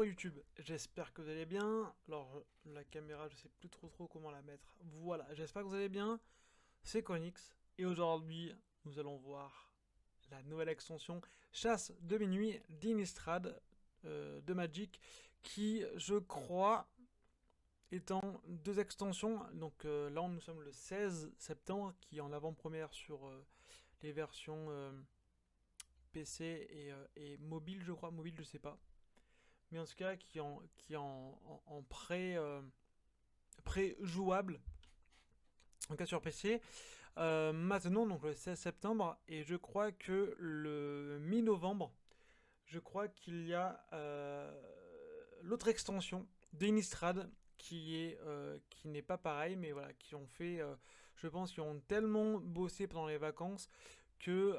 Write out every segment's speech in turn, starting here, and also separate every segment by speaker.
Speaker 1: Bonjour YouTube, j'espère que vous allez bien. Alors la caméra, je sais plus trop comment la mettre. Voilà, j'espère que vous allez bien. C'est Conix et aujourd'hui nous allons voir la nouvelle extension Chasse de minuit d'Innistrad de Magic qui, je crois, est en deux extensions. Donc là nous sommes le 16 septembre qui est en avant-première sur les versions PC et mobile, je crois. Mobile, je sais pas. Mais en tout cas qui est en pré-jouable, en cas sur PC. Maintenant, donc le 16 septembre, et je crois que le mi-novembre, je crois qu'il y a l'autre extension d'Innistrad qui n'est pas pareil, mais voilà, qui ont fait, je pense qu'ils ont tellement bossé pendant les vacances que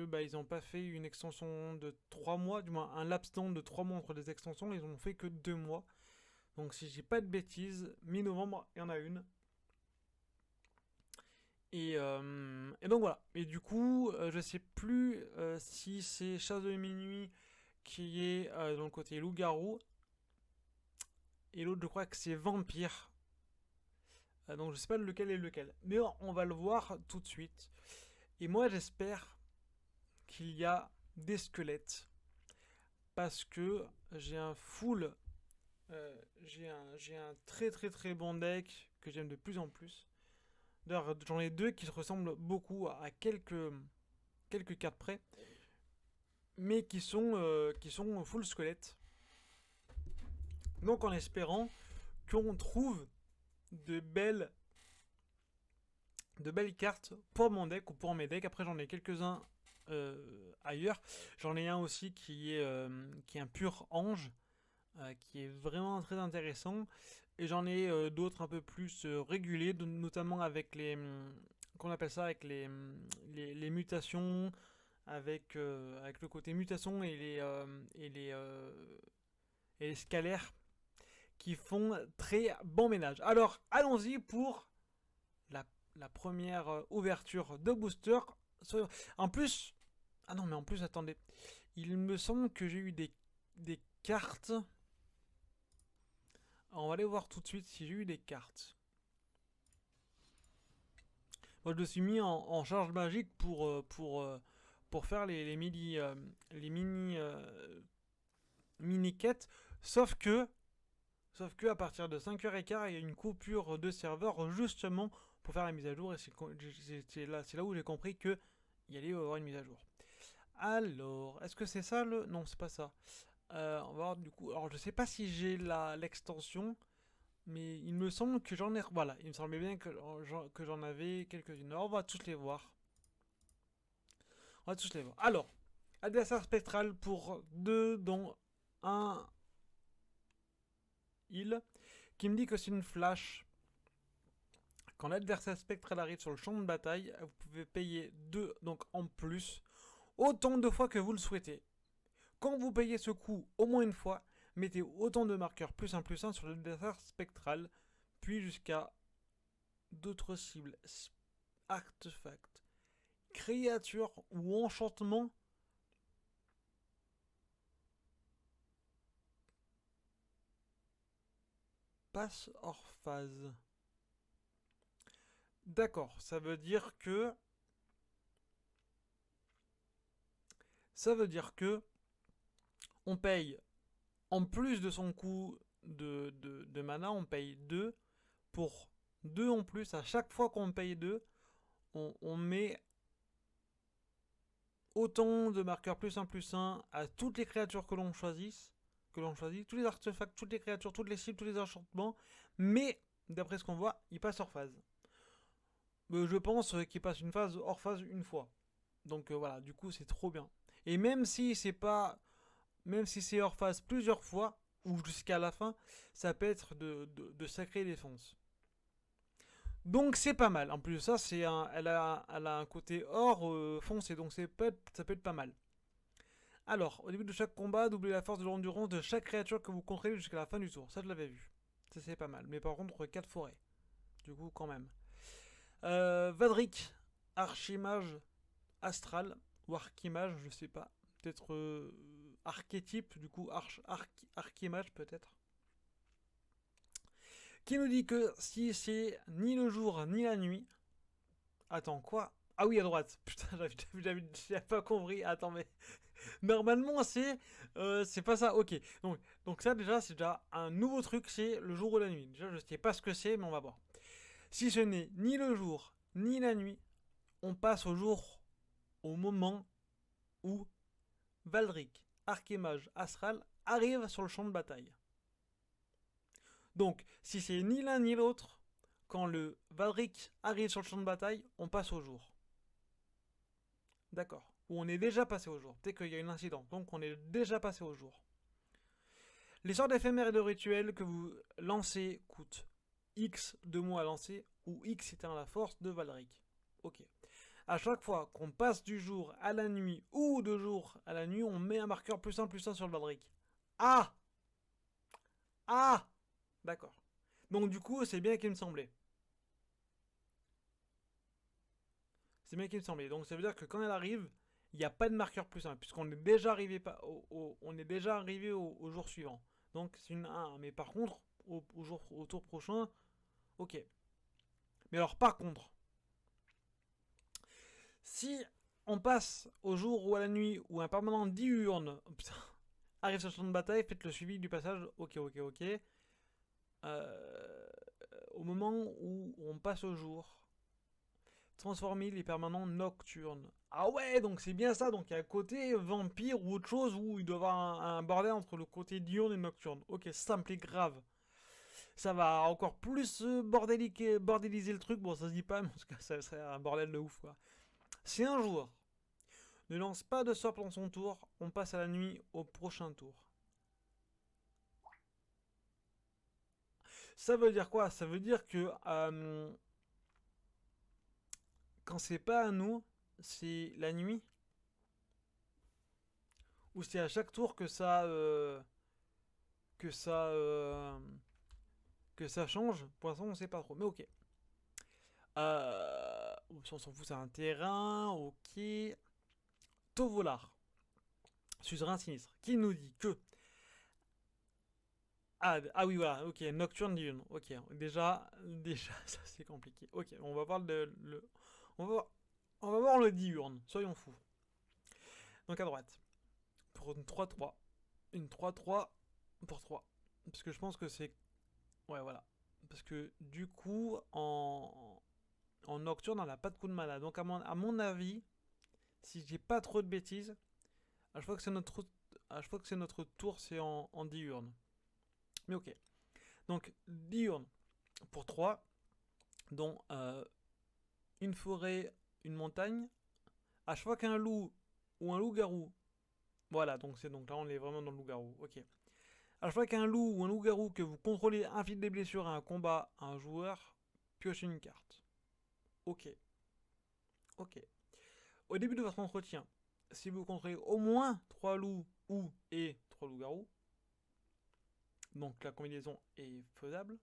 Speaker 1: bah, ils n'ont pas fait une extension de 3 mois, du moins un laps de temps de 3 mois entre les extensions, ils ont fait que 2 mois. Donc si j'ai pas de bêtises, mi-novembre, il y en a une. Et donc voilà. Et du coup, je sais plus si c'est Chasse de minuit qui est dans le côté loup-garou. Et l'autre, je crois que c'est vampire. Donc je sais pas lequel est lequel. Mais on va le voir tout de suite. Et moi, j'espère qu'il y a des squelettes. Parce que j'ai un full. J'ai un très bon deck que j'aime de plus en plus. D'ailleurs, j'en ai deux qui se ressemblent beaucoup à quelques cartes près, mais qui sont full squelette. Donc en espérant qu'on trouve de belles, de belles cartes pour mon deck ou pour mes decks. Après, j'en ai quelques-uns ailleurs. J'en ai un aussi qui est un pur ange. Qui est vraiment très intéressant. Et j'en ai d'autres un peu plus régulés, notamment avec qu'on appelle ça, avec les mutations, avec le côté mutation et les scalaires qui font très bon ménage. Alors, allons-y pour la première ouverture de booster. En plus, ah non, mais en plus, attendez, il me semble que j'ai eu des cartes. Alors, on va aller voir tout de suite si j'ai eu des cartes. Moi, je me suis mis en charge magique pour faire les mini quêtes. Sauf que à partir de 5h15, il y a une coupure de serveur justement pour faire la mise à jour. Et c'est là où j'ai compris qu'il y allait y avoir une mise à jour. Alors, est-ce que c'est ça le... Non, c'est pas ça. On va voir du coup. Alors, je sais pas si j'ai l'extension. Mais il me semble que j'en ai... Voilà, il me semblait bien que j'en avais quelques-unes. Alors, on va tous les voir. On va tous les voir. Alors, adversaire spectral pour 2, dont un heal, qui me dit que c'est une flash. Quand l'adversaire spectral arrive sur le champ de bataille, vous pouvez payer 2, donc en plus, autant de fois que vous le souhaitez. Quand vous payez ce coup au moins une fois, mettez autant de marqueurs +1/+1 sur l'adversaire spectral, puis jusqu'à d'autres cibles, artefacts, créatures ou enchantements passent hors phase. D'accord, ça veut dire que on paye en plus de son coût de mana, on paye 2 pour 2 en plus. À chaque fois qu'on paye 2, on met autant de marqueurs +1/+1 à toutes les créatures que l'on choisit, tous les artefacts, toutes les créatures, toutes les cibles, tous les enchantements, mais d'après ce qu'on voit, il passe hors phase. Je pense qu'il passe une phase hors phase une fois. Donc voilà, du coup c'est trop bien. Et même si c'est hors phase plusieurs fois, ou jusqu'à la fin, ça peut être de sacrées défenses. Donc c'est pas mal. En plus de ça, elle a un côté or foncé, donc ça peut être pas mal. Alors, au début de chaque combat, doublez la force de l'endurance de chaque créature que vous contrôlez jusqu'à la fin du tour. Ça, je l'avais vu. Ça, c'est pas mal. Mais par contre, 4 forêts. Du coup, quand même. Vadrik, Archimage Astral, ou Archimage, je sais pas. Peut-être archétype, du coup, archémage peut-être, qui nous dit que si c'est ni le jour ni la nuit. Attends, quoi? Ah oui, à droite. Putain, j'avais pas compris. Attends, mais normalement c'est pas ça. Ok. Donc ça déjà c'est déjà un nouveau truc, c'est le jour ou la nuit. Déjà je sais pas ce que c'est, mais on va voir. Si ce n'est ni le jour ni la nuit, on passe au jour au moment où Valdric, archémage astral, arrive sur le champ de bataille. Donc, si c'est ni l'un ni l'autre, quand le Valdric arrive sur le champ de bataille, on passe au jour. D'accord. Ou on est déjà passé au jour. Peut-être qu'il y a un incident. Donc on est déjà passé au jour. Les sorts d'éphémères et de rituels que vous lancez coûtent X de mots à lancer ou X étant la force de Valdric. Ok. À chaque fois qu'on passe du jour à la nuit ou de jour à la nuit, on met un marqueur +1/+1 sur le Valdric. Ah! Ah! D'accord. Donc du coup, c'est bien qu'il me semblait. C'est bien qu'il me semblait. Donc ça veut dire que quand elle arrive, il n'y a pas de marqueur +1, puisqu'on est déjà arrivé, on est déjà arrivé au jour suivant. Donc c'est une 1. Mais par contre, au tour prochain, ok. Mais alors par contre, si on passe au jour ou à la nuit où un permanent diurne arrive sur le champ de bataille, faites le suivi du passage, ok. Au moment où on passe au jour, transformer les permanents nocturnes. Ah ouais, donc c'est bien ça, donc il y a un côté vampire ou autre chose où il doit y avoir un bordel entre le côté diurne et nocturne. Ok, simple et grave. Ça va encore plus bordéliser le truc, bon ça se dit pas, mais en tout cas ça serait un bordel de ouf quoi. Si un joueur ne lance pas de sort pendant son tour, on passe à la nuit au prochain tour. Ça veut dire quoi? Ça veut dire que quand c'est pas à nous, c'est la nuit. Ou c'est à chaque tour que ça que ça change. Pour l'instant, on sait pas trop. Mais ok. On s'en fout, c'est un terrain. Ok. Tovolar, suzerain sinistre, qui nous dit que. Ah oui, voilà. Ok. Nocturne diurne. Ok. Déjà, ça c'est compliqué. Ok. On va voir on va voir le diurne. Soyons fous. Donc à droite. Pour une 3-3. Une 3-3 pour 3. Parce que je pense que c'est. Ouais, voilà. Parce que du coup, en nocturne, on n'a pas de coup de mana. Donc, à mon avis, si je dis pas trop de bêtises, à chaque fois que c'est notre tour, c'est en diurne. Mais ok. Donc, diurne pour 3, dont une forêt, une montagne. À chaque fois qu'un loup ou un loup-garou. Voilà, donc là, on est vraiment dans le loup-garou. Ok. À chaque fois qu'un loup ou un loup-garou que vous contrôlez inflige des blessures à un combat à un joueur, piochez une carte. Ok. Ok. Au début de votre entretien, si vous contrôlez au moins 3 loups ou et 3 loups-garous, donc la combinaison est faisable.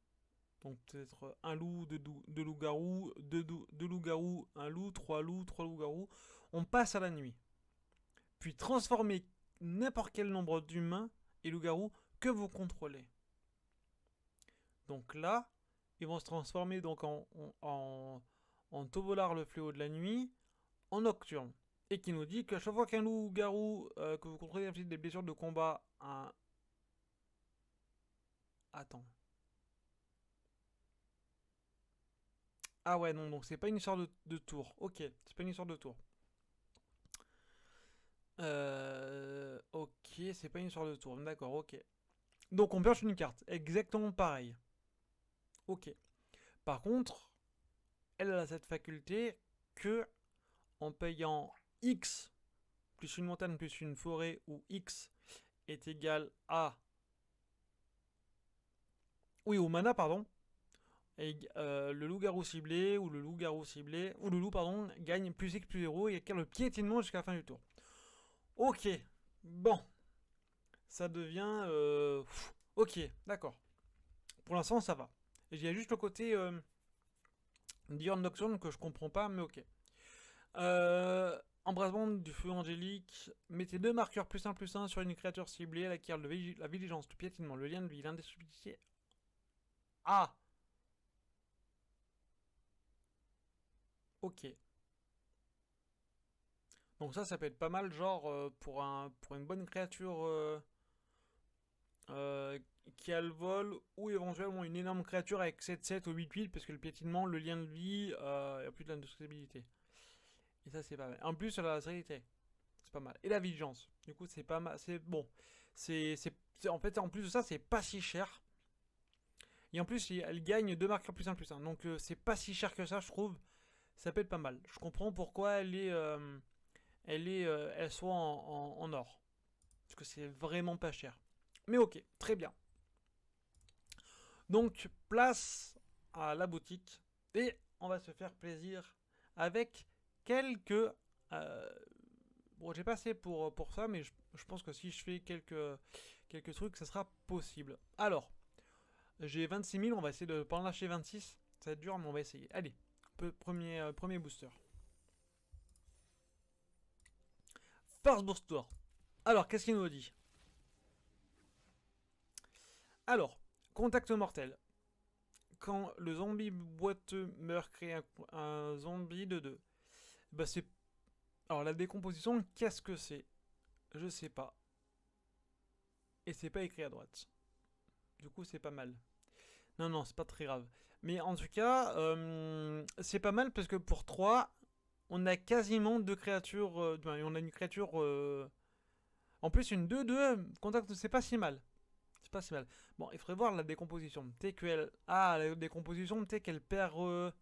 Speaker 1: Donc peut-être un loup, deux loups-garous, deux loups-garous, un loup, 3 loups-garous. On passe à la nuit. Puis transformez n'importe quel nombre d'humains et loups-garous que vous contrôlez. Donc là, ils vont se transformer donc en Tovolar le fléau de la nuit, en nocturne. Et qui nous dit qu'à chaque fois qu'un loup-garou que vous contrôlez inflige des blessures de combat à un. Attends. Ah ouais, non, donc c'est pas une histoire de tour. Ok, c'est pas une histoire de tour. Ok, c'est pas une histoire de tour. D'accord, ok. Donc on pioche une carte. Exactement pareil. Ok. Par contre, elle a cette faculté que en payant X plus une montagne plus une forêt où X est égal à. Oui, au mana, pardon. Et, le loup-garou ciblé ou le loup-garou ciblé ou le loup pardon gagne plus X plus 0 et acquiert le piétinement jusqu'à la fin du tour. Ok, bon, ça devient ok, d'accord. Pour l'instant ça va. Il y a juste le côté Diurne Nocturne que je comprends pas, mais ok. Embrasement du feu angélique. Mettez 2 marqueurs +1/+1 sur une créature ciblée. Elle acquiert la vigilance, le piétinement, le lien de vie, l'indestructibilité. Ah. Ok. Donc ça peut être pas mal, genre pour une bonne créature euh, qui a le vol, ou éventuellement une énorme créature avec 7/7 ou 8/8, parce que le piétinement, le lien de vie, il n'y a plus de l'indestructibilité. Et ça c'est pas mal. En plus, elle a la sécurité. C'est pas mal. Et la vigilance. Du coup, c'est pas mal. C'est bon. En fait, en plus de ça, c'est pas si cher. Et en plus, elle gagne 2 marqueurs +1/+1. Donc, c'est pas si cher que ça, je trouve. Ça peut être pas mal. Je comprends pourquoi elle soit en or. Parce que c'est vraiment pas cher. Mais ok, très bien. Donc, place à la boutique. Et on va se faire plaisir avec quelques. Bon, j'ai pas assez pour ça, mais je pense que si je fais quelques trucs, ça sera possible. Alors, j'ai 26 000, on va essayer de pas en lâcher 26. Ça va être dur, mais on va essayer. Allez, premier booster. First booster. Alors, qu'est-ce qu'il nous dit? Alors, contact mortel. Quand le zombie boiteux meurt, crée un zombie de 2. Bah, c'est. Alors, la décomposition, qu'est-ce que c'est? Je sais pas. Et c'est pas écrit à droite. Du coup, c'est pas mal. Non, non, c'est pas très grave. Mais en tout cas, c'est pas mal parce que pour 3, on a quasiment deux créatures. On a une créature. En plus, une 2/2, contact, c'est pas si mal. C'est pas si mal. Bon, il faudrait voir la décomposition. Peut-être qu'elle. Ah, la décomposition, peut-être qu'elle perd.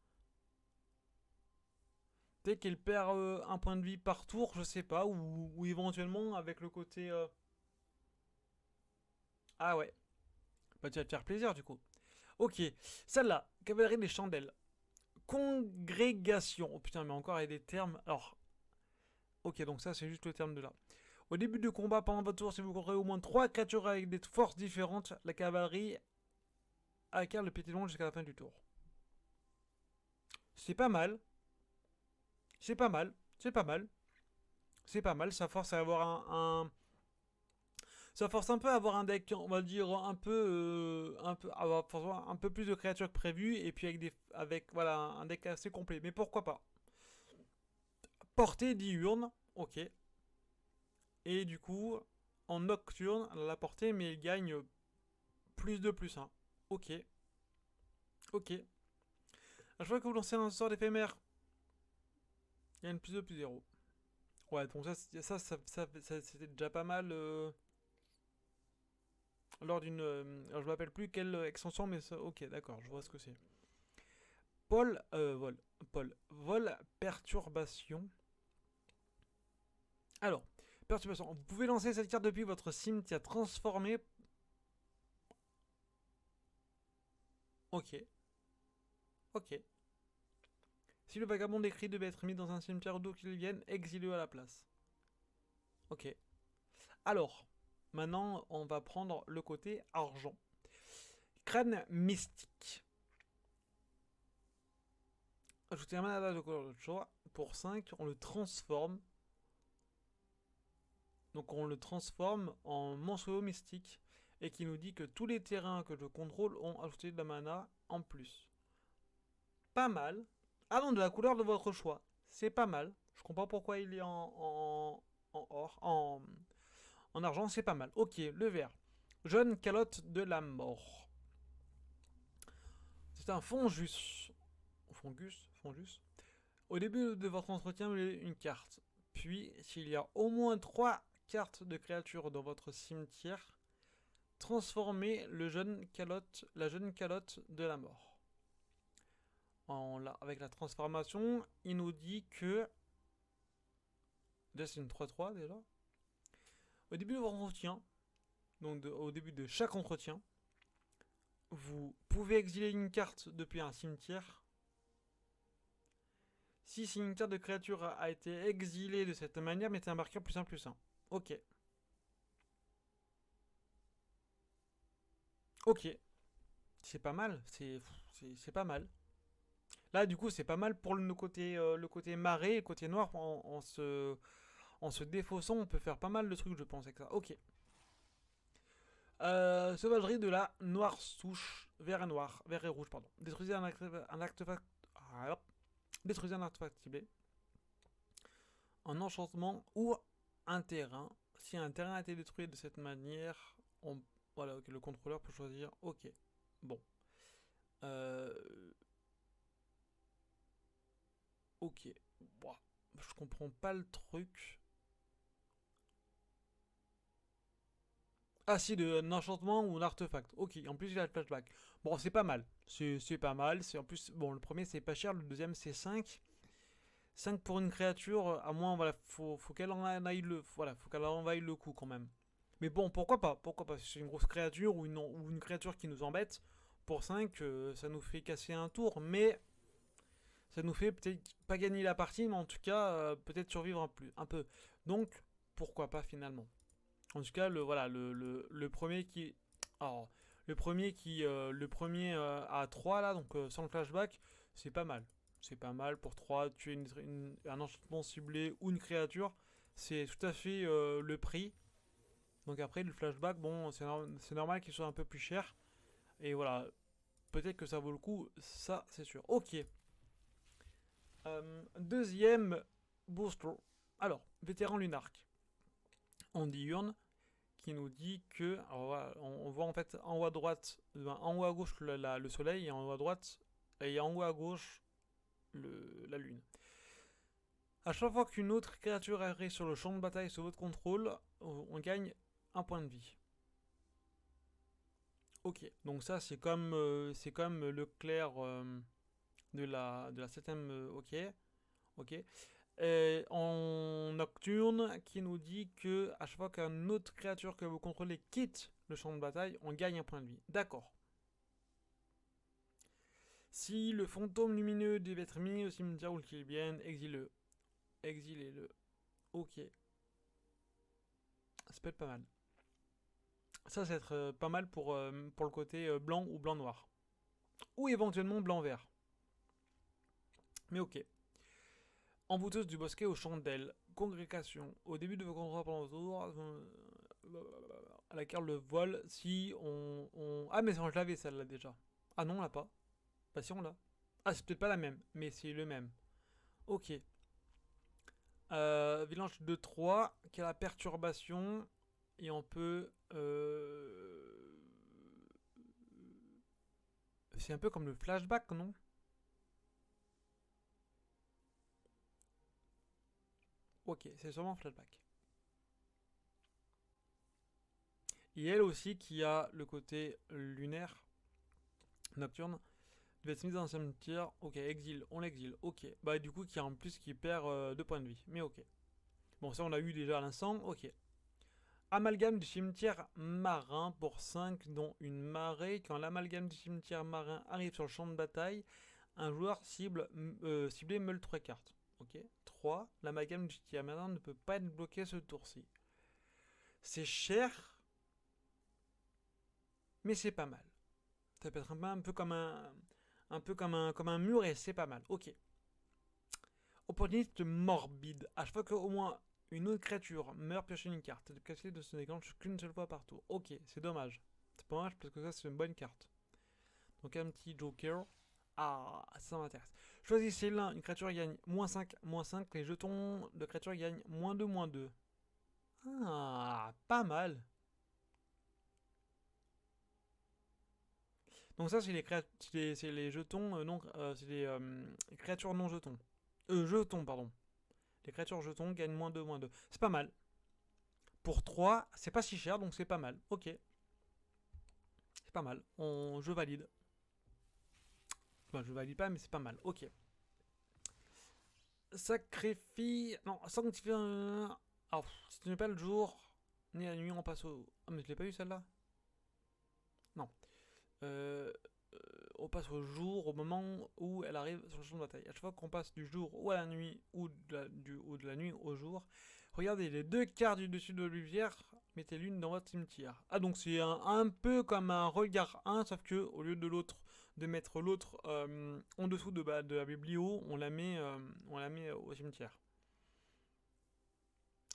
Speaker 1: Peut-être qu'elle perd un point de vie par tour, je sais pas. Ou éventuellement avec le côté. Ah ouais. Bah, tu vas te faire plaisir du coup. Ok, celle-là, cavalerie des chandelles. Congrégation. Oh putain, mais encore il y a des termes. Alors, ok, donc ça c'est juste le terme de là. Au début du combat, pendant votre tour, si vous contrôlez au moins 3 créatures avec des forces différentes, la cavalerie acquiert le pétillement jusqu'à la fin du tour. C'est pas mal. C'est pas mal. C'est pas mal. C'est pas mal. Ça force à avoir ça force un peu à avoir un deck, on va dire avoir un peu plus de créatures que prévu et puis avec voilà un deck assez complet. Mais pourquoi pas? Portée diurne, ok. Et du coup, en nocturne, elle a la portée, mais elle gagne +2/+1. Ok, ok. À chaque fois que vous lancez un sort d'éphémère, il y a une +2/+0. Ouais, donc ça c'était déjà pas mal lors d'une. Alors je me rappelle plus quelle extension, mais ça, ok, d'accord, je vois ce que c'est. Vol, perturbation. Alors, perturbation. Vous pouvez lancer cette carte depuis votre cimetière transformé. Ok, ok. Si le vagabond décrit devait être mis dans un cimetière d'où qu'il vienne, exilez-le à la place. Ok. Alors, maintenant, on va prendre le côté argent. Crâne mystique. Ajoutez un mana de couleur de choix. Pour 5, on le transforme. Donc on le transforme en monstrueux mystique. Et qui nous dit que tous les terrains que je contrôle ont ajouté de la mana en plus. Pas mal. Ah non, de la couleur de votre choix. C'est pas mal. Je comprends pourquoi il est en or. En argent, c'est pas mal. Ok, le vert. Jeune calotte de la mort. C'est un fongus. Fongus. Au début de votre entretien, vous avez une carte. Puis, s'il y a au moins 3 cartes de créatures dans votre cimetière, transformez la jeune calotte de la mort. Avec la transformation, il nous dit que. Là, c'est une 3/3 déjà. Au début de votre entretien, donc au début de chaque entretien, vous pouvez exiler une carte depuis un cimetière. Si une carte de créature a été exilée de cette manière, mettez un marqueur +1/+1. Ok. Ok. C'est pas mal. C'est pas mal. Là, du coup, c'est pas mal pour le côté marée et le côté noir. En se défaussant, on peut faire pas mal de trucs, je pense, avec ça. Ok. Sauvagerie de la noire souche. Vert et noir. Vert et rouge, pardon. Détruisez un artefact. Ah, détruisez un artefact ciblé. Un enchantement ou un terrain. Si un terrain a été détruit de cette manière, voilà, okay, le contrôleur peut choisir. Ok. Bon. Euh, ok. Bon. Je comprends pas le truc. Ah si, un enchantement ou un artefact. Ok, en plus il a le flashback. Bon, c'est pas mal. C'est pas mal. C'est en plus, bon, le premier c'est pas cher, le deuxième c'est 5. 5 pour une créature, à moins, voilà, faut qu'elle en aille voilà, faut qu'elle en vaille le coup quand même. Mais bon, pourquoi pas? Pourquoi pas? Si c'est une grosse créature ou une créature qui nous embête, pour 5, ça nous fait casser un tour, mais ça nous fait peut-être pas gagner la partie, mais en tout cas, peut-être survivre un peu. Donc, pourquoi pas finalement? En tout cas, voilà, le premier qui. Alors, le premier à 3 là, donc sans le flashback, c'est pas mal. C'est pas mal pour 3 tuer un enchantement ciblé ou une créature. C'est tout à fait le prix. Donc après, le flashback, bon, c'est normal qu'il soit un peu plus cher. Et voilà, peut-être que ça vaut le coup, ça c'est sûr. Ok. Deuxième booster. Alors, vétéran lunarque. En diurne, qui nous dit que. Alors voilà, on voit en fait en haut à droite, en haut à gauche le soleil et en haut à droite et en haut à gauche la lune. À chaque fois qu'une autre créature arrive sur le champ de bataille sous votre contrôle, on gagne un point de vie. Ok, donc ça c'est comme le clair de la 7ème. Ok, ok. En nocturne qui nous dit que à chaque fois qu'une autre créature que vous contrôlez quitte le champ de bataille, on gagne un point de vie. D'accord. Si le fantôme lumineux devait être mis au cimetière ou qu'il vienne, exilez-le. Exilez-le. Ok. Ça peut être pas mal. Ça, va être pas mal pour le côté blanc ou blanc-noir. Ou éventuellement blanc-vert. Mais ok. Embouteuse du bosquet aux chandelles. Congrégation. Au début de vos contrats pendant vos tours, à la carte le voile, si Ah, mais je l'avais celle-là déjà. Ah non, on l'a pas. Bah si, on l'a. Ah, c'est peut-être pas la même, mais c'est le même. Ok. Village de 3, qui a la perturbation. Et on peut. C'est un peu comme le flashback, non? Ok, c'est sûrement flashback. Et elle aussi qui a le côté lunaire, nocturne, devait être mise dans un cimetière. Ok, exil, on l'exile. Ok, bah du coup qui a en plus qui perd 2 points de vie. Mais ok. Bon, ça on l'a eu déjà à l'instant. Ok. Amalgame du cimetière marin pour 5, dont une marée. Quand l'amalgame du cimetière marin arrive sur le champ de bataille, un joueur ciblé meule 3 cartes. Ok. 3. L'amalgame du cimetière marin ne peut pas être bloqué ce tour-ci. C'est cher, mais c'est pas mal. Ça peut être un peu comme comme un mur et c'est pas mal. Ok. Opportuniste morbide. À chaque fois qu'au moins une autre créature meurt, piochez une carte. Cette capacité de se déclenche qu'une seule fois par tour. Ok, c'est dommage. C'est pas dommage parce que ça c'est une bonne carte. Donc un petit joker. Ah, ça m'intéresse. Choisissez l'un, une créature gagne -5. Les jetons de créature gagnent -2. Ah, pas mal. Donc ça c'est les jetons non, c'est les créatures non jetons. Jetons, pardon. Les créatures jetons gagnent -2. C'est pas mal. Pour 3, c'est pas si cher, donc c'est pas mal. Ok. C'est pas mal. Je valide. Enfin, je valide pas, mais c'est pas mal. Ok. Sacrifie. Non, sanctifie. Alors, si tu n'es pas le jour, ni la nuit, on passe au. Ah, mais je l'ai pas eu celle-là. Non. Euh, on passe au jour au moment où elle arrive sur le champ de bataille. À chaque fois qu'on passe du jour ou à la nuit ou de la nuit au jour, regardez les 2 cartes du dessus de l'olivière, mettez l'une dans votre cimetière. Ah donc c'est un peu comme un regard 1, sauf que au lieu de mettre l'autre en dessous de la biblio, on la met au cimetière.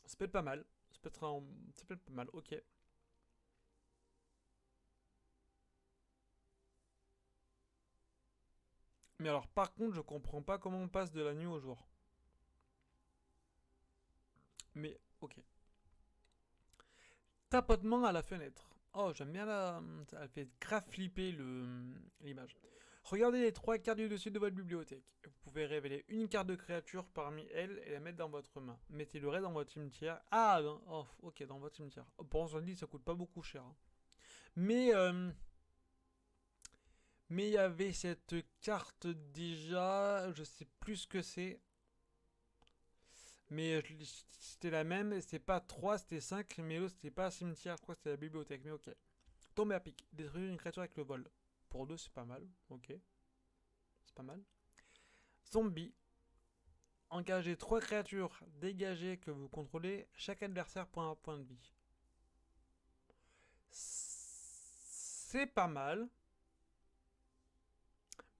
Speaker 1: Ça peut être pas mal. Ça peut être pas mal, ok. Mais alors, par contre, je comprends pas comment on passe de la nuit au jour. Mais, ok. Tapotement à la fenêtre. Oh, j'aime bien la. Elle fait grave flipper l'image. Regardez les 3 cartes du dessus de votre bibliothèque. Vous pouvez révéler une carte de créature parmi elles et la mettre dans votre main. Mettez le reste dans votre cimetière. Ah, oh, ok, dans votre cimetière. Oh, pour on se dit, ça coûte pas beaucoup cher. Hein. Mais, mais il y avait cette carte déjà. Je sais plus ce que c'est. Mais c'était la même. C'était pas 3, c'était 5. Mais l'autre, c'était pas un cimetière. Je crois que c'était la bibliothèque. Mais ok. Tomber à pic. Détruire une créature avec le vol. Pour 2, c'est pas mal. Ok. C'est pas mal. Zombie. Engagez 3 créatures dégagées que vous contrôlez. Chaque adversaire prend un point de vie. C'est pas mal.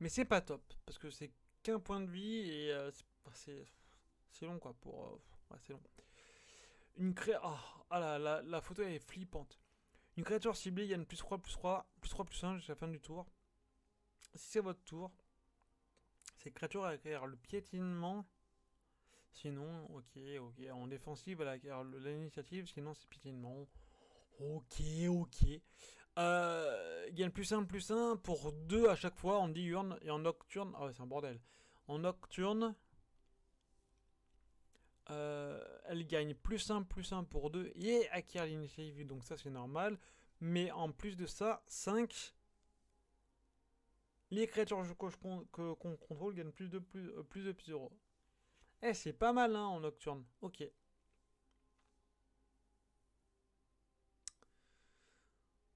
Speaker 1: Mais c'est pas top. Parce que c'est qu'un point de vie et c'est long quoi. Ouais, c'est long. Une créature. Oh, ah la photo elle est flippante. Une créature ciblée gagne plus 3, plus 3, plus 3, plus 1 jusqu'à la fin du tour. Si c'est votre tour, cette créature acquiert le piétinement. Sinon, ok. En défensive, elle acquiert l'initiative. Sinon, c'est piétinement. Ok. Gagne plus 1 pour 2 à chaque fois en diurne et en nocturne. Ah ouais, c'est un bordel. En nocturne, elle gagne plus 1 pour 2 et acquiert l'initiative. Donc ça, c'est normal. Mais en plus de ça, 5. Les créatures qu'on contrôle gagnent plus de 0. Eh, c'est pas mal, hein, en nocturne. Ok.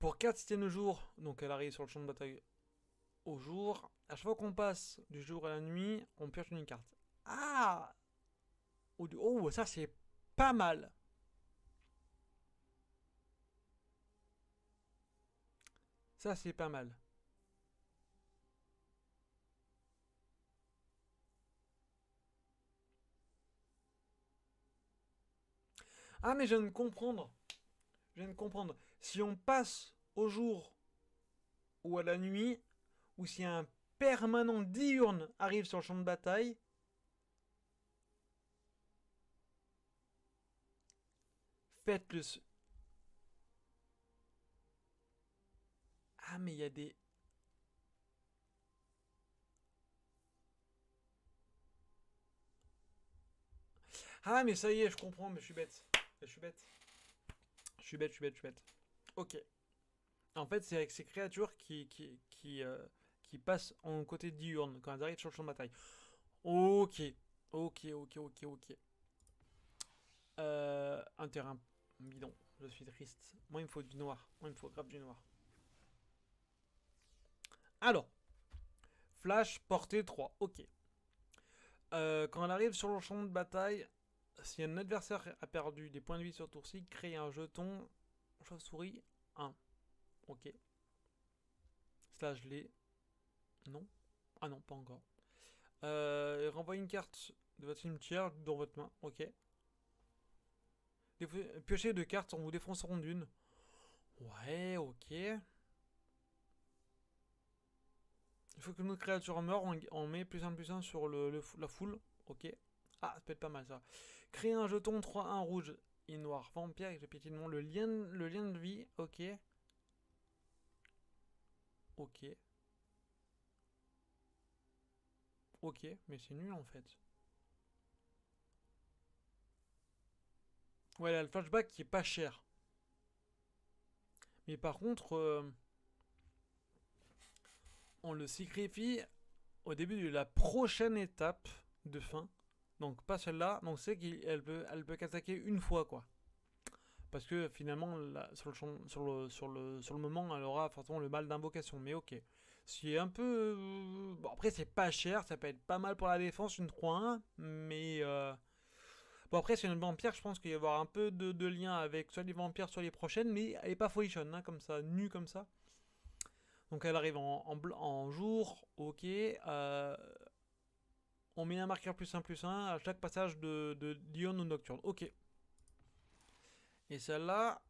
Speaker 1: Pour 4 systèmes de jour, donc elle arrive sur le champ de bataille au jour. À chaque fois qu'on passe du jour à la nuit, on pioche une carte. Ah! Oh, ça c'est pas mal. Ça c'est pas mal. Ah, mais je viens de comprendre. Je viens de comprendre. Si on passe au jour ou à la nuit, ou si un permanent diurne arrive sur le champ de bataille, faites-le. Ah, mais il y a des. Ah, mais ça y est, je comprends, mais je suis bête. Je suis bête. Je suis bête. Ok. En fait, c'est avec ces créatures qui passent en côté diurne quand elles arrivent sur le champ de bataille. Ok. Ok. Un terrain bidon. Je suis triste. Moi, il me faut du noir. Moi, il me faut grave du noir. Alors, Flash, portée 3. Ok. Quand elle arrive sur le champ de bataille, si un adversaire a perdu des points de vie sur tour-ci, crée un jeton chauve-souris 1. Ok. Ça, je l'ai. Non. Ah non, pas encore. Renvoyez une carte de votre cimetière dans votre main. Ok. Piochez 2 cartes en vous défonceront d'une. Ouais, ok. Il faut que notre créature meure, on met plus 1 sur la foule. Ok. Ah, ça peut être pas mal ça. Créer un jeton 3-1 rouge et noir. Vampire avec le piétinement. Le lien de vie. Ok. Ok. Ok, mais c'est nul en fait. Ouais, là, le flashback qui est pas cher. Mais par contre, on le sacrifie au début de la prochaine étape de fin. Donc pas celle-là. Donc c'est elle peut qu'attaquer une fois quoi. Parce que finalement, là, sur le moment, elle aura forcément le mal d'invocation. Mais ok. C'est un peu. Bon, après, c'est pas cher. Ça peut être pas mal pour la défense, une 3-1. Mais. Bon, après, c'est une vampire. Je pense qu'il va y avoir un peu de lien avec soit les vampires, soit les prochaines. Mais elle est pas folichonne, hein, comme ça, nue comme ça. Donc elle arrive en jour, ok. On met un marqueur +1/+1 à chaque passage de diurne ou nocturne, ok. Et celle-là,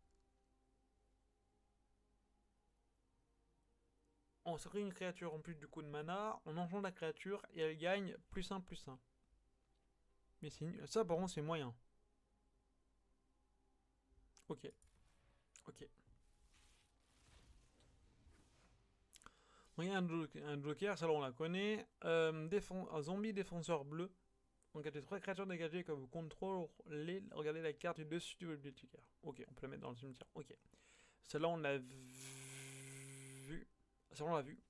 Speaker 1: on se crée une créature en plus du coup de mana, on enchante la créature et elle gagne +1/+1. Mais ça par contre c'est moyen. Ok, ok. Il y a un joker, ça on la connaît. Un zombie défenseur bleu. Donc, il y a 3 créatures dégagées que vous contrôlez. Regardez la carte du dessus du bibliothécaire. Ok, on peut la mettre dans le cimetière. Ok. Celle-là, on l'a vu. Celle-là, on l'a vu.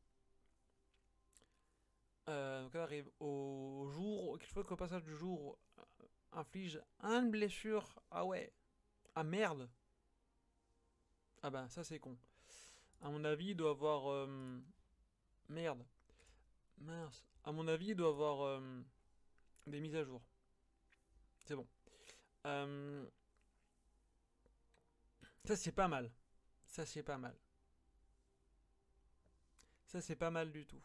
Speaker 1: Donc, elle arrive au jour. Quelque fois qu'au passage du jour inflige une blessure. Ah ouais. Ah merde. Ah ben, ça c'est con. À mon avis, il doit avoir. Merde. Mince. À mon avis, il doit avoir des mises à jour. C'est bon. Euh, Ça c'est pas mal. Ça c'est pas mal. Ça c'est pas mal du tout.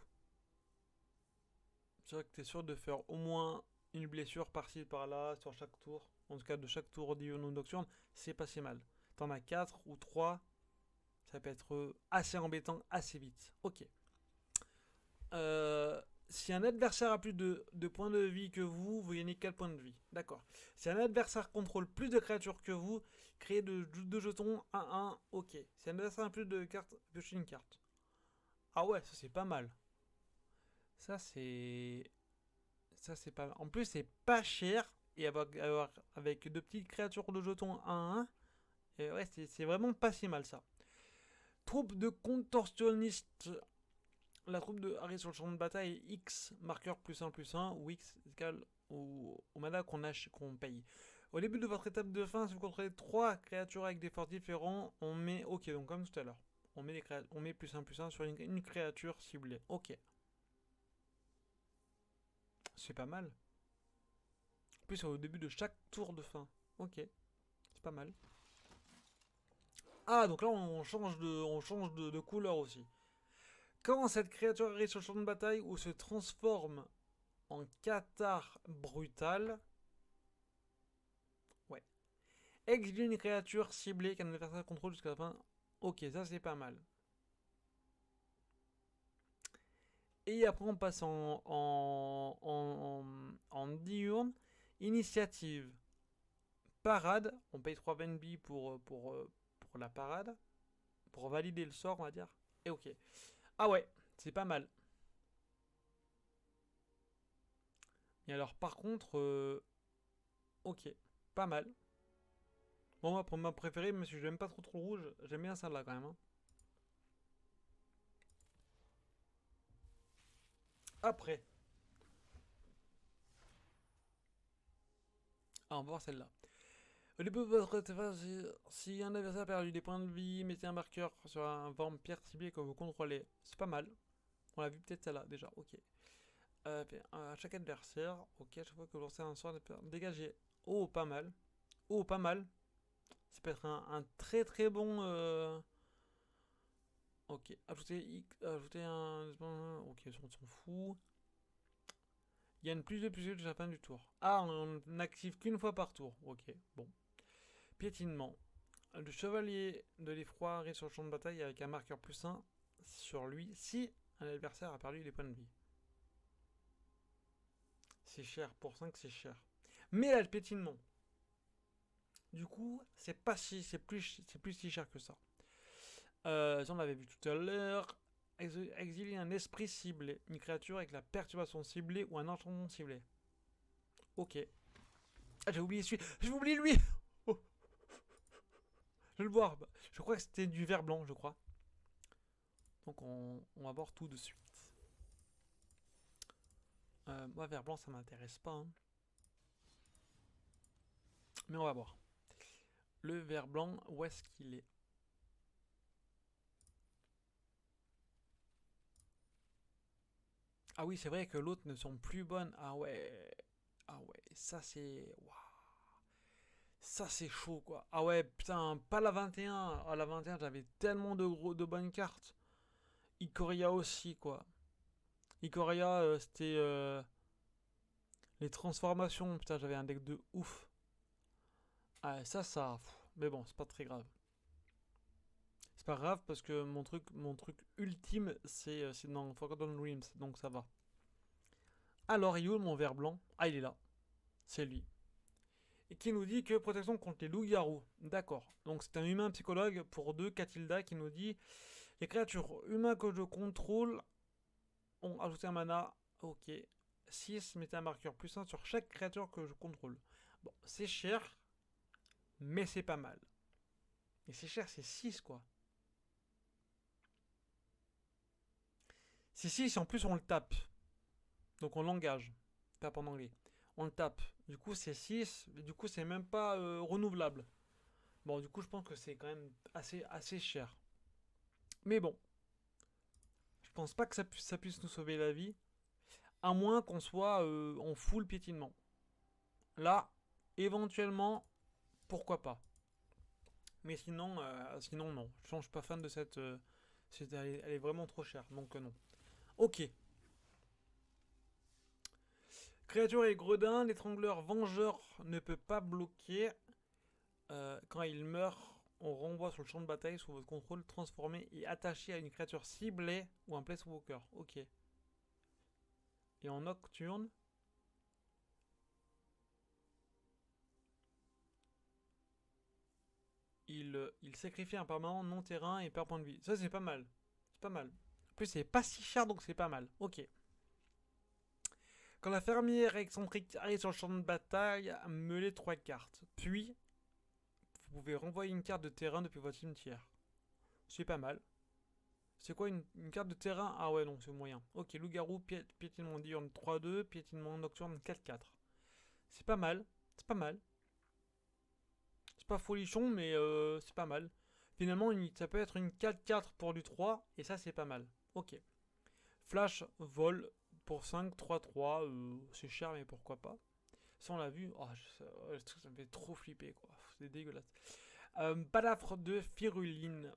Speaker 1: C'est vrai que t'es sûr de faire au moins une blessure par-ci par-là sur chaque tour. En tout cas de chaque tour d'Iono Nocturne, c'est pas si mal. T'en as 4 ou 3, ça peut être assez embêtant assez vite. Ok. Si un adversaire a plus de points de vie que vous gagnez 4 points de vie. D'accord. Si un adversaire contrôle plus de créatures que vous, créez de jetons 1-1. Ok. Si un adversaire a plus de cartes, piochez une carte. Ah ouais, ça c'est pas mal. Ça c'est. Ça c'est pas mal. En plus c'est pas cher. Et avec deux petites créatures de jetons 1-1. Et ouais, c'est vraiment pas si mal ça. Troupe de contorsionnistes. La troupe de Harry sur le champ de bataille X, marqueur +1/+1, ou X égale au mana qu'on paye. Au début de votre étape de fin, si vous contrôlez 3 créatures avec des forces différents, on met. Ok, donc comme tout à l'heure. On met +1/+1 sur une créature ciblée. Ok. C'est pas mal. En plus, au début de chaque tour de fin. Ok. C'est pas mal. Ah, donc là, on change de couleur aussi. Quand cette créature arrive sur le champ de bataille ou se transforme en cathare brutal, ouais. Exile une créature ciblée qu'un adversaire contrôle jusqu'à la fin. Ok, ça c'est pas mal. Et après on passe en diurne. Initiative. Parade. On paye 3 VNB pour la parade. Pour valider le sort, on va dire. Et ok. Ah ouais, c'est pas mal. Et alors par contre, ok, pas mal. Bon, moi pour ma préférée, mais si j'aime pas trop le rouge, j'aime bien celle-là quand même. Hein. Après, on va voir celle-là. Au début de votre phase, si un adversaire a perdu des points de vie, mettez un marqueur sur un vampire ciblé que vous contrôlez. C'est pas mal. On l'a vu peut-être celle-là déjà, ok. À chaque adversaire, ok, à chaque fois que vous lancez un sort, dégagez. Oh, pas mal. Oh, pas mal. Ça peut être un très très bon. Ok, ajouter un. Ok, on s'en fout. Il y a une plus jusqu'à la fin du tour. Ah, on n'active qu'une fois par tour. Ok, bon. Piétinement. Le chevalier de l'effroi arrive sur le champ de bataille avec un marqueur +1 sur lui si un adversaire a perdu des points de vie. C'est cher, pour 5 c'est cher. Mais là, le piétinement. Du coup, c'est plus si cher que ça. Ça, on l'avait vu tout à l'heure. Exiler un esprit ciblé, une créature avec la perturbation ciblée ou un enchantement ciblé. Ok. Ah, j'ai oublié celui. J'ai oublié lui. Oh, je vais le voir. Je crois que c'était du vert blanc, je crois. Donc on va voir tout de suite. Moi, vert blanc, ça m'intéresse pas. Hein. Mais on va voir. Le vert blanc, où est-ce qu'il est? Ah oui, c'est vrai que l'autre ne sont plus bonnes. Ah ouais. Ah ouais, ça c'est. Waouh. Ça c'est chaud quoi. Ah ouais, putain, pas la 21. Ah la 21, j'avais tellement de bonnes cartes. Ikoria aussi, quoi. Ikoria, c'était les transformations. Putain, j'avais un deck de ouf. Ah, ça. Mais bon, c'est pas très grave. C'est pas grave parce que mon truc ultime, c'est dans Forgotten Realms, donc ça va. Alors, il est où mon vert blanc? Ah, il est là. C'est lui. Et qui nous dit que protection contre les loups-garous. D'accord. Donc c'est un humain psychologue pour 2, Catilda, qui nous dit les créatures humaines que je contrôle ont ajouté un mana. Ok. 6, mettez un marqueur plus 1 sur chaque créature que je contrôle. Bon, c'est cher, mais c'est pas mal. Et c'est cher, c'est 6 quoi. C'est 6 en plus on le tape. Donc on l'engage. Tape en anglais. On le tape. Du coup c'est 6. Du coup c'est même pas renouvelable. Bon, du coup je pense que c'est quand même assez cher. Mais bon, je pense pas que ça puisse nous sauver la vie. À moins qu'on soit en full piétinement. Là, éventuellement, pourquoi pas. Mais sinon non. Je suis pas fan de cette. Elle est vraiment trop chère, donc non. Ok. Créature et gredin, l'étrangleur vengeur ne peut pas bloquer. Quand il meurt, on renvoie sur le champ de bataille sous votre contrôle, transformé et attaché à une créature ciblée ou un placewalker. Ok. Et en nocturne, il sacrifie un permanent non terrain et perd point de vie. Ça, c'est pas mal. C'est pas mal. En plus, c'est pas si cher, donc c'est pas mal. Ok. Quand la fermière excentrique arrive sur le champ de bataille, meulez 3 cartes. Puis, vous pouvez renvoyer une carte de terrain depuis votre cimetière. C'est pas mal. C'est quoi une carte de terrain? Ah ouais, non, c'est moyen. Ok, loup-garou, piétinement diurne 3-2, piétinement nocturne 4-4. C'est pas mal. C'est pas mal. C'est pas folichon, mais c'est pas mal. Finalement, ça peut être une 4-4 pour du 3, et ça, c'est pas mal. Ok. Flash, vol pour 5, 3-3. C'est cher, mais pourquoi pas. Ça, on l'a vu. Oh, ça me fait trop flipper, quoi. C'est dégueulasse. Balafre de Firuline.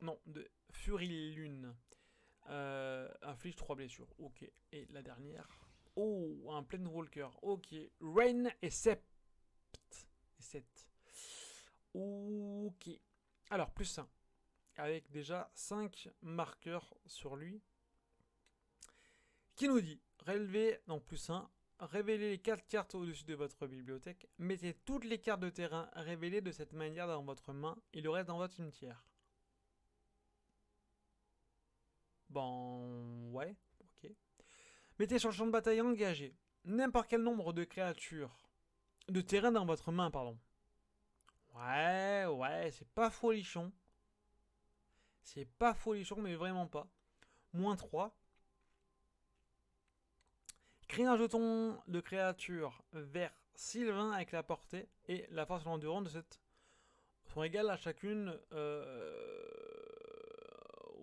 Speaker 1: Non, de Furilune. Inflige 3 blessures. Ok. Et la dernière. Oh, un Planewalker. Ok. Rain et Sept. Et 7. Ok. Alors, plus 1. Avec déjà 5 marqueurs sur lui. Qui nous dit relevez, non plus 1. Révélez les 4 cartes au-dessus de votre bibliothèque. Mettez toutes les cartes de terrain révélées de cette manière dans votre main et le reste dans votre cimetière. Bon, ouais, ok. Mettez sur le champ de bataille engagé n'importe quel nombre de créatures de terrain dans votre main, pardon. Ouais, c'est pas folichon. C'est pas folichon, mais vraiment pas. Moins 3. Créez un jeton de créature vert Sylvain avec la portée et la force de l'endurance de cette sont égales à chacune.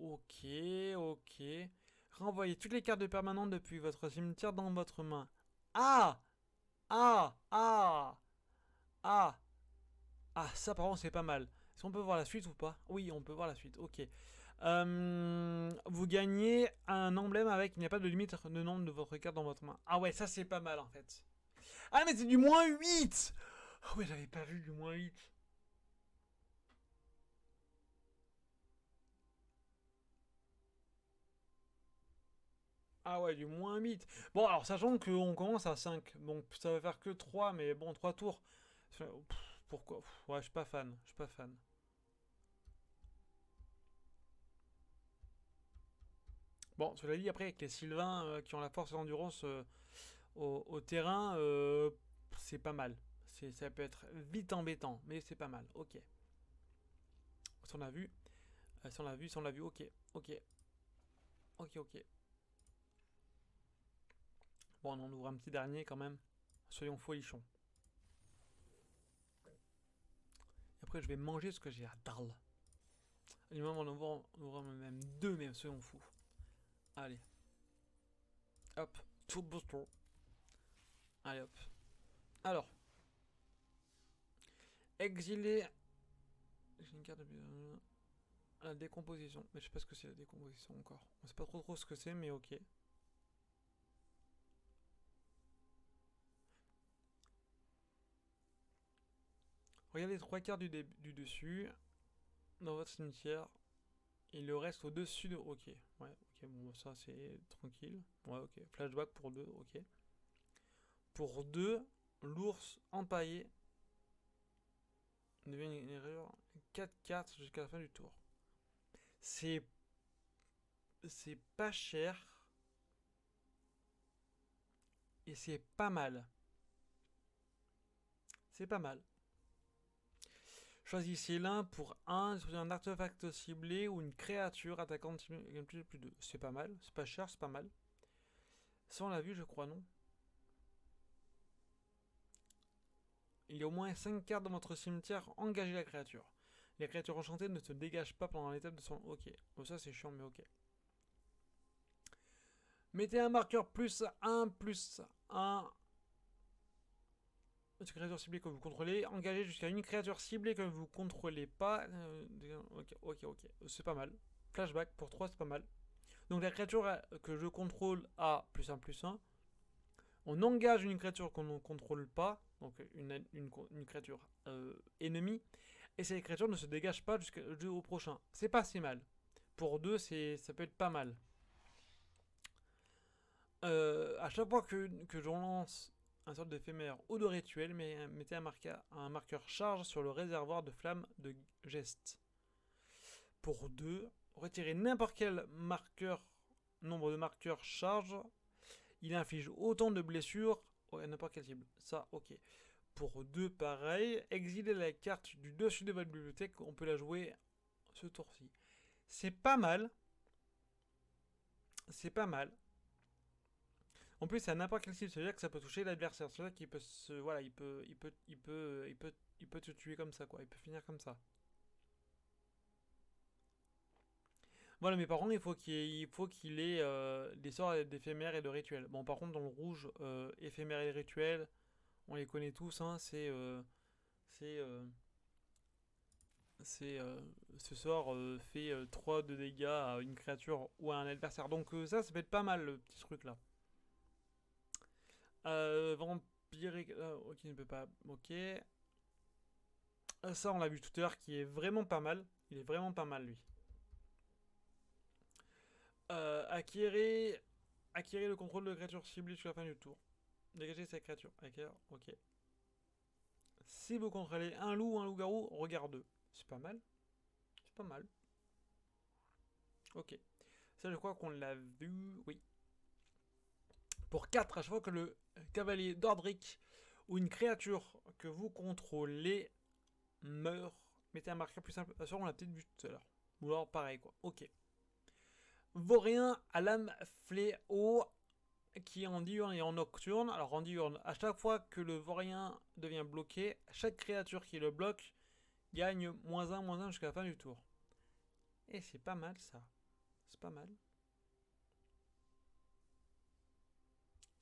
Speaker 1: Ok. Renvoyez toutes les cartes de permanente depuis votre cimetière dans votre main. Ah Ah Ah Ah Ah, ça par contre c'est pas mal. Est-ce qu'on peut voir la suite ou pas? Oui, on peut voir la suite. Ok. Vous gagnez un emblème avec il n'y a pas de limite de nombre de votre carte dans votre main. Ah ouais, ça c'est pas mal en fait. Ah mais c'est du moins 8. Ah ouais, j'avais pas vu du moins 8. Ah ouais, du moins 8. Bon, alors sachant qu'on commence à 5. Donc ça va faire que 3, mais bon, 3 tours. Pourquoi? Ouais, je suis pas fan. Je suis pas fan. Bon, cela dit, après, avec les Sylvains qui ont la force et l'endurance au terrain, c'est pas mal. Ça peut être vite embêtant, mais c'est pas mal. Ok. Si on a vu. Si on l'a vu. Ok. Ok. Bon, on en ouvre un petit dernier quand même. Soyons folichons. Et après, je vais manger ce que j'ai à dalle. Et même on ouvre même deux, même soyons fous. Allez. Hop. Tout booster. Allez hop. Alors. Exilé. J'ai une carte de. La décomposition. Mais je sais pas ce que c'est la décomposition encore. On sait pas trop ce que c'est, mais ok. Regardez les trois quarts du dessus dans votre cimetière. Et le reste au-dessus de... Ok. Ouais, ok, bon, ça c'est tranquille. Ouais, ok. Flashback pour 2, ok. Pour 2, l'ours empaillé devient une erreur 4 cartes jusqu'à la fin du tour. C'est pas cher et c'est pas mal. C'est pas mal. Choisissez l'un pour un artefact ciblé ou une créature attaquante plus 2. C'est pas mal, c'est pas cher, c'est pas mal. Ça on l'a vu je crois, non? Il y a au moins 5 cartes dans votre cimetière, engagez la créature. Les créatures enchantées ne se dégagent pas pendant l'étape de son... Ok, bon, ça c'est chiant mais ok. Mettez un marqueur plus 1 une créature ciblée que vous contrôlez. Engagez jusqu'à une créature ciblée que vous contrôlez pas. Ok. C'est pas mal. Flashback pour 3, c'est pas mal. Donc la créature que je contrôle a +1/+1. On engage une créature qu'on ne contrôle pas. Donc une créature ennemie. Et ces créatures ne se dégagent pas jusqu'au prochain. C'est pas si mal. Pour 2, ça peut être pas mal. À chaque fois que je lance un sort d'éphémère ou de rituel, mettez un marqueur charge sur le réservoir de flammes de geste. Pour 2, retirez n'importe quel nombre de marqueurs charge. Il inflige autant de blessures à n'importe quelle cible. Ça, ok. Pour 2, pareil. Exilez la carte du dessus de votre bibliothèque. On peut la jouer ce tour-ci. C'est pas mal. C'est pas mal. En plus, c'est à n'importe quel cible, c'est-à-dire que ça peut toucher l'adversaire. C'est-à-dire qu'il peut se, voilà, il peut te tuer comme ça, quoi. Il peut finir comme ça. Voilà, mais par contre, il faut qu'il ait des sorts d'éphémères et de rituels. Bon, par contre, dans le rouge, éphémères et rituels, on les connaît tous, hein. C'est, ce sort fait 3 de dégâts à une créature ou à un adversaire. Donc ça peut être pas mal, le petit truc là. Vampirique. Ok, il ne peut pas. Ok. Ça, on l'a vu tout à l'heure, qui est vraiment pas mal. Il est vraiment pas mal, lui. Acquérir le contrôle de créature ciblée jusqu'à la fin du tour. Dégagez cette créature. Acquérir, ok. Si vous contrôlez un loup ou un loup-garou, regarde 2. C'est pas mal. C'est pas mal. Ok. Ça, je crois qu'on l'a vu. Oui. Pour 4, à chaque fois que le cavalier d'Ordric ou une créature que vous contrôlez meurt, mettez un marqueur plus simple. Ça, on l'a peut-être vu tout à l'heure. Ou alors pareil, quoi. Ok. Vaurien à lame fléau qui est en diurne et en nocturne. Alors en diurne, à chaque fois que le vaurien devient bloqué, chaque créature qui le bloque gagne -1/-1 jusqu'à la fin du tour. Et c'est pas mal ça. C'est pas mal.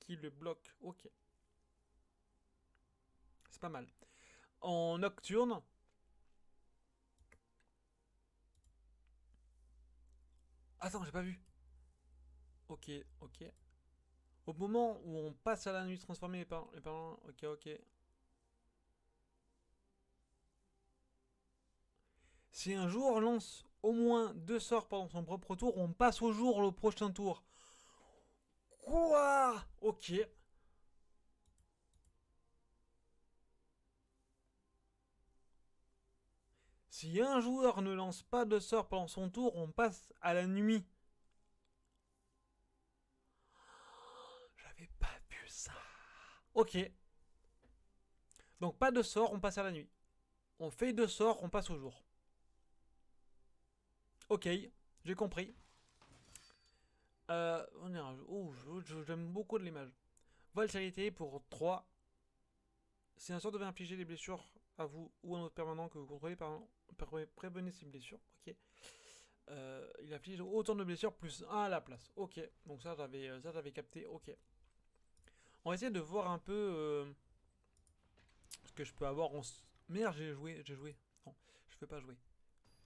Speaker 1: Qui le bloque, ok. C'est pas mal. En nocturne, attends, j'ai pas vu. Ok. Au moment où on passe à la nuit, transformer les parents. Ok. Si un joueur lance au moins 2 sorts pendant son propre tour, on passe au jour le prochain tour. Quoi? Ok. Si un joueur ne lance pas de sort pendant son tour, on passe à la nuit. J'avais pas vu ça. Ok. Donc pas de sort, on passe à la nuit. On fait 2 sorts, on passe au jour. Ok, j'ai compris. J'aime beaucoup de l'image. Vol charité pour 3. Si un sort devait infliger des blessures à vous ou à un autre permanent que vous contrôlez, prévenez ces blessures. Ok. Il afflige autant de blessures plus 1 à la place. Ok. Donc ça j'avais capté. Ok. On va essayer de voir un peu ce que je peux avoir en... Merde, j'ai joué. Non, je peux pas jouer.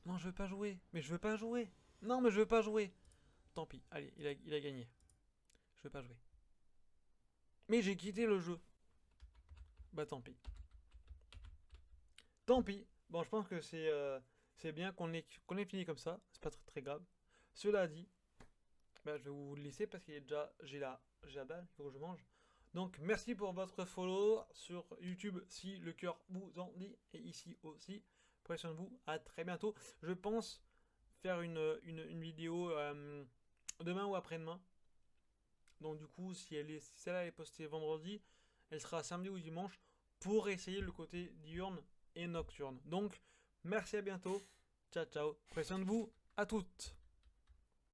Speaker 1: Non, je veux pas jouer. Mais je veux pas jouer. Non, mais je veux pas jouer. Tant pis. Allez, il a gagné. Je veux pas jouer. Mais j'ai quitté le jeu. Bah tant pis. Tant pis. Bon, je pense que c'est bien qu'on ait fini comme ça. C'est pas très, très grave. Cela dit, bah, je vais vous laisser parce qu'il est déjà j'ai la dalle, il faut que je mange. Donc merci pour votre follow sur YouTube si le cœur vous en dit et ici aussi. Prenez soin de vous. À très bientôt. Je pense faire une vidéo demain ou après-demain. Donc du coup, si celle-là est postée vendredi, elle sera samedi ou dimanche pour essayer le côté diurne et nocturne. Donc, merci à bientôt. Ciao, ciao. Prenez soin de vous. À toutes.